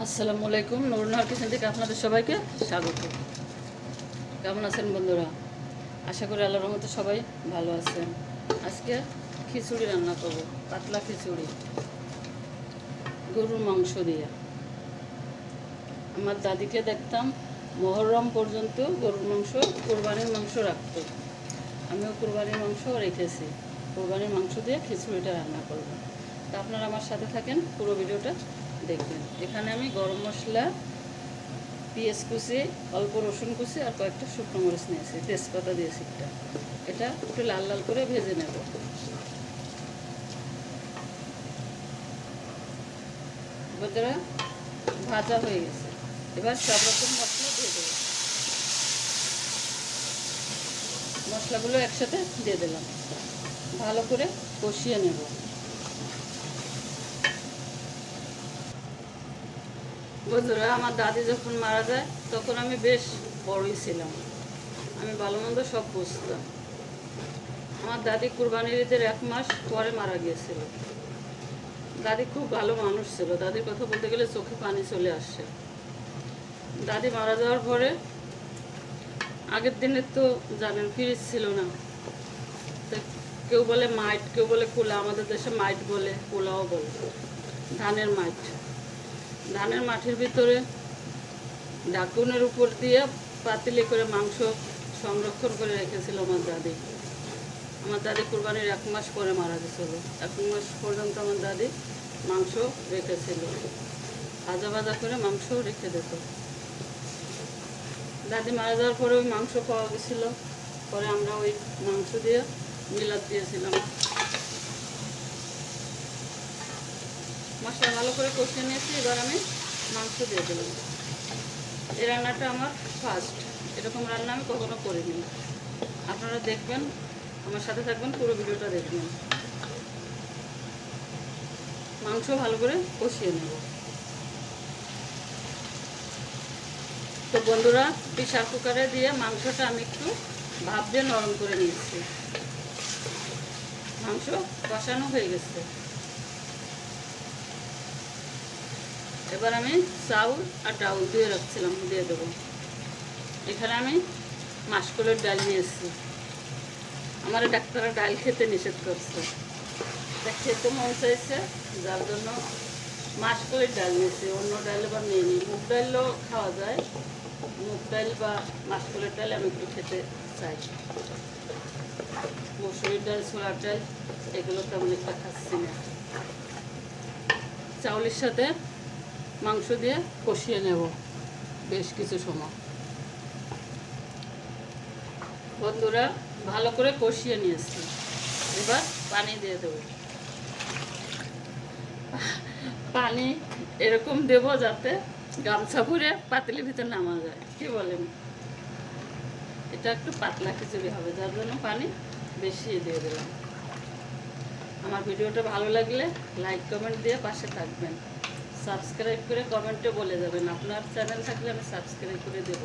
আসসালামু আলাইকুম। নুরুন্নাহার কিচেন থেকে আপনাদের সবাইকে স্বাগত। কেমন আছেন বন্ধুরা? আশা করি আল্লাহর রহমতে সবাই ভালো আছেন। আজকে খিচুড়ি রান্না করব, পাতলা খিচুড়ি গরুর মাংস দিয়ে। আমার দাদিকে দেখতাম মহরম পর্যন্ত গরুর মাংস, কোরবানির মাংস রাখতো। আমিও কোরবানির মাংস রেখেছি। কোরবানির মাংস দিয়ে খিচুড়িটা রান্না করব। তা আপনারা আমার সাথে থাকেন, পুরো ভিডিওটা দেখবেন। এখানে আমি গরম মশলা, পেঁয়াজ কুচি, অল্প রসুন কুচি আর কয়েকটা শুকনো মরিচ নিয়েছি, তেজপাতা দিয়েছি একটা। এটা একটু লাল লাল করে ভেজে নেব। বন্ধুরা, ভাজা হয়ে গেছে। এবার সব রকম মশলা দিয়ে দেবো। মশলাগুলো একসাথে দিয়ে দিলাম, ভালো করে কষিয়ে নেব। বন্ধুরা, আমার দাদি যখন মারা যায় তখন আমি বেশ বড়ই ছিলাম। আমি ভালো মন্দ সব বুঝতাম। আমার দাদি কুরবানির ঈদের 1 মাস পরে মারা গিয়েছিল। দাদি খুব ভালো মানুষ ছিল। দাদির কথা বলতে গেলে চোখে পানি চলে আসছে। দাদি মারা যাওয়ার পরে আগের দিনে তো জানেন ফ্রিজ ছিল না। কেউ বলে মাইট, কেউ বলে কুলা। আমাদের দেশে মাইট বলে, কুলাও বলে। ধানের মাইট, ধানের মাঠের ভিতরে ঢাকুনের উপর দিয়ে পাতিলে করে মাংস সংরক্ষণ করে রেখেছিল আমার দাদি। আমার দাদি কুরবানির 1 মাস পরে মারা গেছিল। 1 মাস পর্যন্ত আমার দাদি মাংস রেখেছিল, ভাজা ভাজা করে মাংস রেখে দিত। দাদি মারা যাওয়ার পরে ওই মাংস পাওয়া গেছিলো। পরে আমরা ওই মাংস দিয়ে মিলাদ দিয়েছিলাম। মশলা ভালো করে কষিয়ে নিয়েছি। এবার আমি মাংস দিয়ে দিলাম। এই রান্নাটা আমার ফার্স্ট। এরকম রান্না আমি কখনো করিনি। আপনারা দেখবেন, আমার সাথে থাকবেন, পুরো ভিডিওটা দেখবেন। মাংস ভালো করে কষিয়ে নেব। তো বন্ধুরা, প্রেসার কুকারে দিয়ে মাংসটা আমি একটু ভাপ দিয়ে নরম করে নিয়েছি। মাংস কষানো হয়ে গেছে। এবার আমি চাউল আর ডাউল দিয়ে রাখছিলাম, দিয়ে দেবো। এখানে আমি মাসকলের ডাল নিয়েছি। আমার ডাক্তাররা ডাল খেতে নিষেধ করছে, তা খেতে মন চাইছে, যার জন্য মাসকলের ডাল নিয়েছি। অন্য ডাল এবার নিয়ে নিই। মুগ ডালও খাওয়া যায়। মুগ ডাল বা মাসকলের ডাল আমি একটু খেতে চাই। মসুরির ডাল, ছোলার ডাল এগুলো তেমন একটা খাচ্ছি না। চাউলের সাথে মাংস দিয়ে কষিয়ে নেব বেশ কিছু সময়। বন্ধুরা, ভালো করে কষিয়ে নিয়েছি। এবার পানি দিয়ে দেব। পানি এরকম দেব যাতে গামছা ভরে পাতিলের ভিতরে নামা যায়। কি বলেন? এটা একটু পাতলা খিচুড়ি হবে, যার জন্য পানি বেশি দিয়ে দিলাম। আমার ভিডিওটা ভালো লাগলে লাইক কমেন্ট দিয়ে পাশে থাকবেন। সাবস্ক্রাইব করে কমেন্টে বলে যাবেন। আপনার চ্যানেল থাকলে আমি সাবস্ক্রাইব করে দেব।